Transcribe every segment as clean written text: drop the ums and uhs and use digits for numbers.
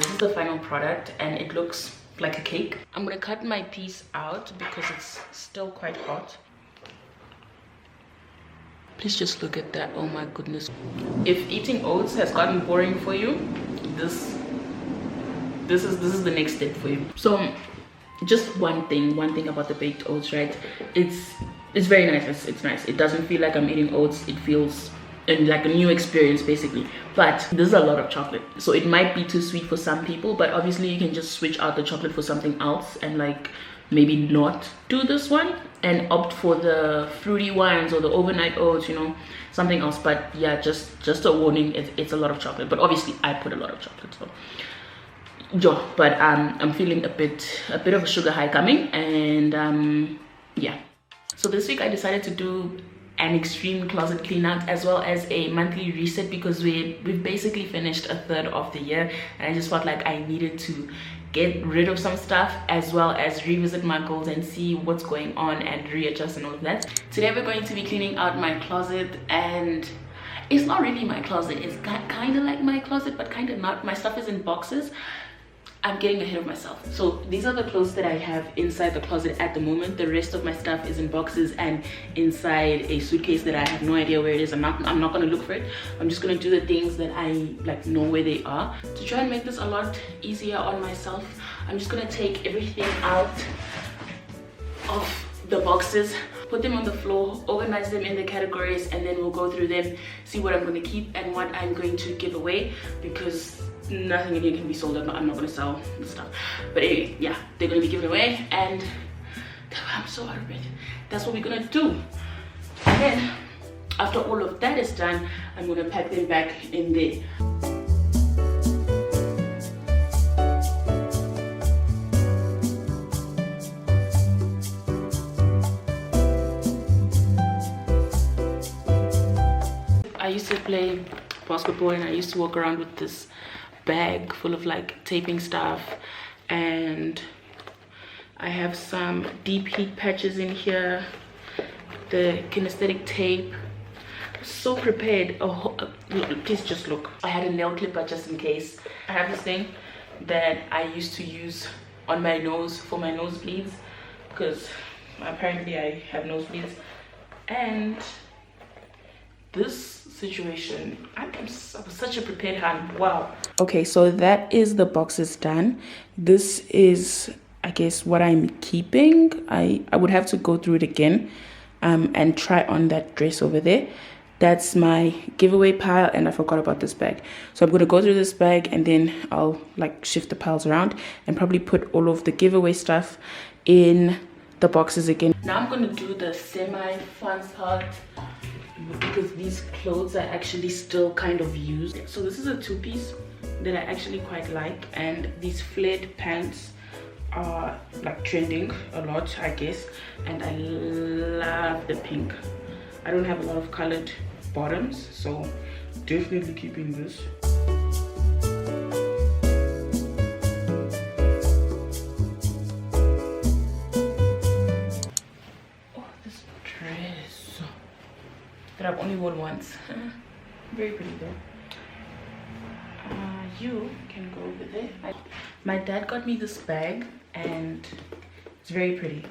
This is the final product and it looks like a cake. I'm gonna cut my piece out because it's still quite hot. Please just look at that. Oh my goodness. If eating oats has gotten boring for you, this is the next step for you. So just one thing about the baked oats, right? It's very nice. It's nice. It doesn't feel like I'm eating oats. It feels like a new experience basically. But this is a lot of chocolate, so it might be too sweet for some people, but obviously you can just switch out the chocolate for something else and like maybe not do this one and opt for the fruity ones or the overnight oats, you know, something else. But yeah, just a warning, it's a lot of chocolate, but obviously I put a lot of chocolate, so yeah. But I'm feeling a bit of a sugar high coming, and yeah. So this week I decided to do an extreme closet clean out as well as a monthly reset, because we've basically finished a third of the year and I just felt like I needed to get rid of some stuff as well as revisit my goals and see what's going on and readjust and all of that. Today we're going to be cleaning out my closet, and it's not really my closet, it's kind of like my closet but kind of not. My stuff is in boxes. I'm getting ahead of myself. So these are the clothes that I have inside the closet at the moment. The rest of my stuff is in boxes and inside a suitcase that I have no idea where it is. I'm not gonna look for it. I'm just gonna do the things that I like know where they are. To try and make this a lot easier on myself, I'm just gonna take everything out of the boxes, put them on the floor, organize them in the categories, and then we'll go through them, see what I'm gonna keep and what I'm going to give away, because nothing in here can be sold. I'm not going to sell the stuff, but anyway, yeah, they're going to be given away, and I'm so out of breath. That's what we're going to do. And then after all of that is done, I'm going to pack them back in there. I used to play basketball and I used to walk around with this bag full of like taping stuff, and I have some deep heat patches in here, the kinesthetic tape. So prepared. Oh, please just look. I had a nail clipper just in case. I have this thing that I used to use on my nose for my nosebleeds, because apparently I have nosebleeds. And this situation, I was such a prepared hand. Wow. Okay, so that is the boxes done. This is, I guess, what I'm keeping. I would have to go through it again and try on that dress over there. That's my giveaway pile, and I forgot about this bag. So I'm going to go through this bag and then I'll like shift the piles around and probably put all of the giveaway stuff in the boxes again. Now I'm going to do the semi-fun part, because these clothes are actually still kind of used. So this is a two-piece that I actually quite like, and these flared pants are like trending a lot, I guess, and I love the pink. I don't have a lot of colored bottoms, so definitely keeping this. That I've only worn once. Very pretty though. You can go over there. My dad got me this bag and it's very pretty,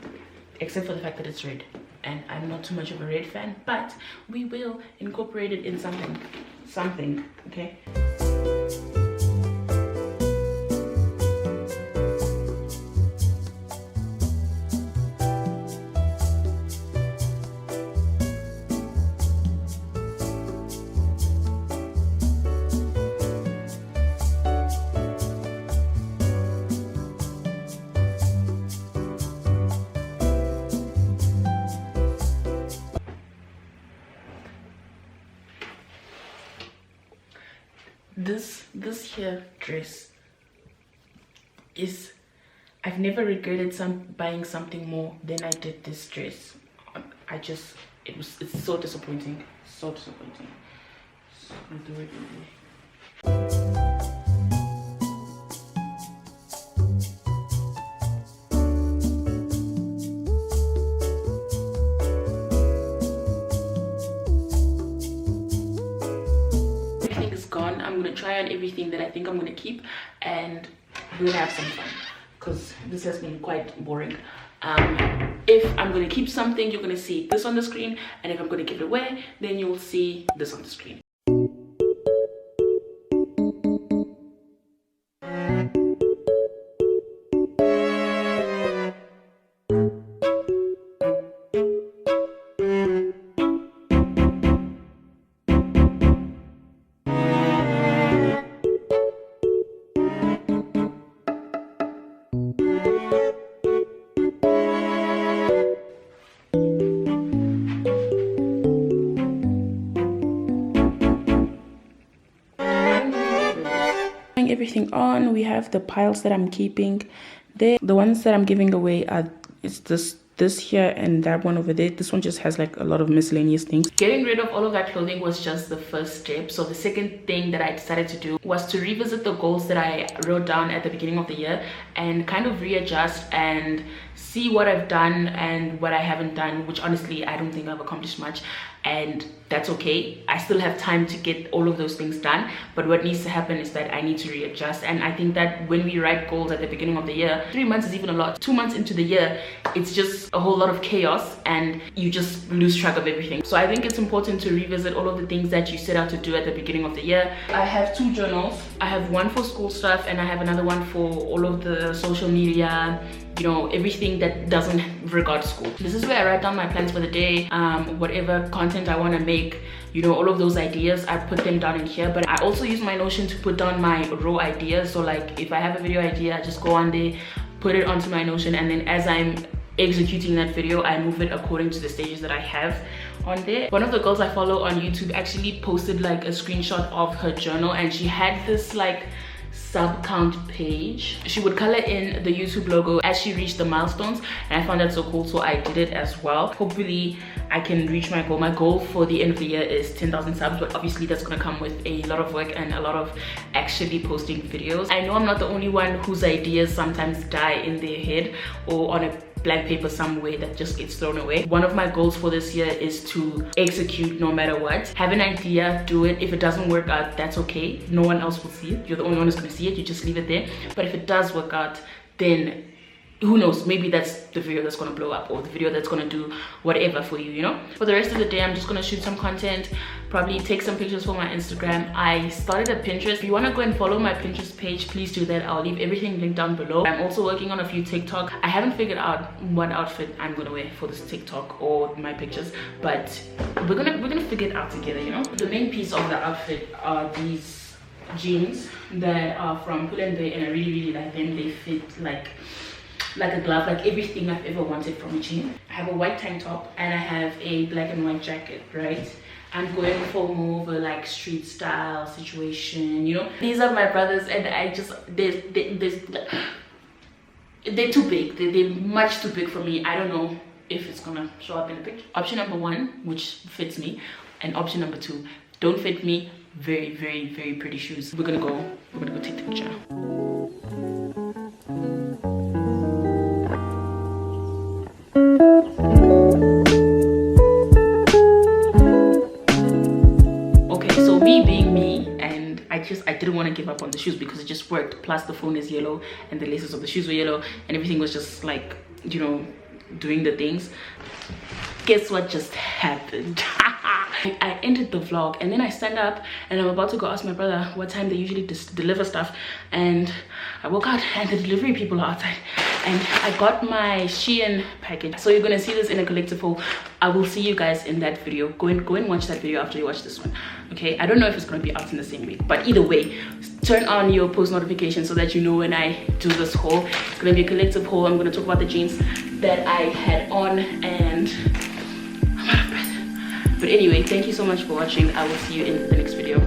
except for the fact that it's red, and I'm not too much of a red fan, but we will incorporate it in something, okay? This here dress is, I've never regretted buying something more than I did this dress. It's so disappointing, so disappointing. So I'm gonna do it anyway. I'm gonna try on everything that I think I'm gonna keep. and we're gonna have some fun because this has been quite boring. If I'm going to keep something, you're going to see this on the screen, and if I'm going to give it away, then you'll see this on the screen. Everything on, we have the piles that I'm keeping there. The ones that I'm giving away are this here and that one over there. This one just has like a lot of miscellaneous things. Getting rid of all of that clothing was just the first step. So the second thing that I decided to do was to revisit the goals that I wrote down at the beginning of the year and kind of readjust and see what I've done and what I haven't done, which honestly I don't think I've accomplished much, and that's okay. I still have time to get all of those things done, but what needs to happen is that I need to readjust. And I think that when we write goals at the beginning of the year, 3 months is even a lot. 2 months into the year, it's just a whole lot of chaos and you just lose track of everything. So I think it's important to revisit all of the things that you set out to do at the beginning of the year. I have 2 journals. I have one for school stuff and I have another one for all of the social media, you know, everything that doesn't regard school. This is where I write down my plans for the day, whatever content I want to make, you know, all of those ideas, I put them down in here. But I also use my Notion to put down my raw ideas. So like if I have a video idea, I just go on there, put it onto my Notion, and then as I'm executing that video, I move it according to the stages that I have on there. One of the girls I follow on YouTube actually posted like a screenshot of her journal, and she had this like sub count page. She would color in the YouTube logo as she reached the milestones, and I found that so cool, so I did it as well. Hopefully I can reach my goal. My goal for the end of the year is 10,000 subs, but obviously that's gonna come with a lot of work and a lot of actually posting videos. I know I'm not the only one whose ideas sometimes die in their head or on a blank paper somewhere that just gets thrown away. One of my goals for this year is to execute no matter what. Have an idea, do it. If it doesn't work out, that's okay. No one else will see it. You're the only one who's gonna see it. You just leave it there. But if it does work out, then who knows, maybe that's the video that's gonna blow up, or the video that's gonna do whatever for you, you know. For the rest of the day, I'm just gonna shoot some content, probably take some pictures for my Instagram. I started a Pinterest. If you want to go and follow my Pinterest page, please do that. I'll leave everything linked down below. I'm also working on a few TikTok. I haven't figured out what outfit I'm gonna wear for this TikTok or my pictures, but we're gonna figure it out together, you know. The main piece of the outfit are these jeans that are from Pull and Bear, and I really like them. They fit like a glove, like everything I've ever wanted from a jean. I have a white tank top and I have a black and white jacket, right? I'm going for more of a like street style situation, you know. These are my brothers, and I just they're too big. They're much too big for me. I don't know if it's gonna show up in the picture. Option number 1, which fits me, and option number 2, don't fit me. Very pretty shoes. We're gonna go take the picture. Okay, so me being me, and I didn't want to give up on the shoes because it just worked. Plus the phone is yellow and the laces of the shoes were yellow and everything was just like, you know, doing the things. Guess what just happened? I ended the vlog and then I stand up and I'm about to go ask my brother what time they usually deliver stuff, and I woke out and the delivery people are outside, and I got my Shein package. So you're gonna see this in a collective haul. I will see you guys in that video. Go and watch that video after you watch this one, okay? I don't know if it's gonna be out in the same week, but either way, turn on your post notifications so that you know when I do this haul. It's gonna be a collective haul. I'm gonna talk about the jeans that I had on, and I'm out of breath. But anyway, thank you so much for watching. I will see you in the next video.